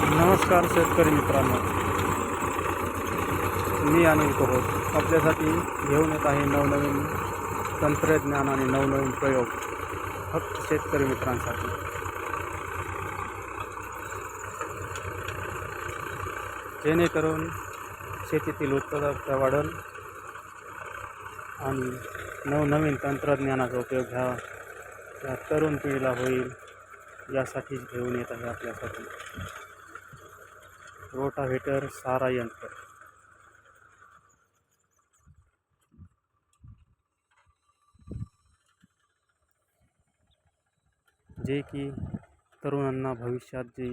नमस्कार शेतकरी मित्रांनो, मी अनिल कोहोत आपल्यासाठी घेऊन येत आहे नवनवीन तंत्रज्ञान आणि नवनवीन प्रयोग फक्त शेतकरी मित्रांसाठी। जेणेकरून शेतीतील उत्पादकता वाढेल आणि नवनवीन तंत्रज्ञानाचा उपयोग ह्या तरुण पिढीला होईल, यासाठीच घेऊन येत आहे आपल्यासाठी रोटाव्हेटर सारा यंत्र। जे की तरुणांना भविष्यात जे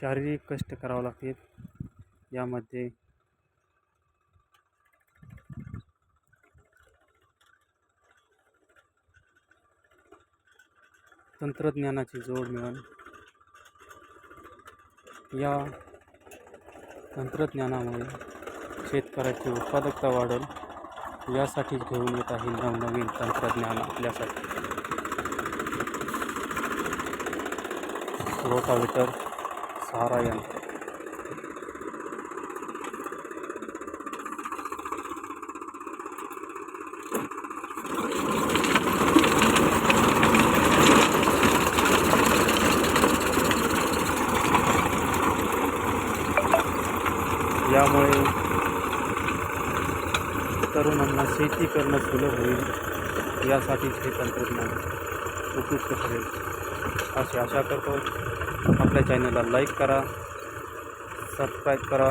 शारीरिक कष्ट करावे लागतील, यामध्ये तंत्रज्ञानाची जोड मिळून या तंत्रज्ञानामुळे शेतकऱ्याची उत्पादकता वाढेल, यासाठीच घेऊन येत आहे नवनवीन तंत्रज्ञान आपल्यासाठी रोटाव्हेटर सारा यंत्र। यामुळे तरुणांना शेती करणं सुलभ होईल, यासाठीच हे तंत्रज्ञान उपयुक्त ठरेल अशी आशा करतो। आपल्या चॅनलला लाईक करा, सबस्क्राईब करा,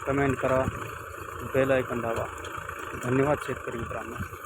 कमेंट करा, बेल आयकॉन दाबा। धन्यवाद शेतकरी मित्रांनो।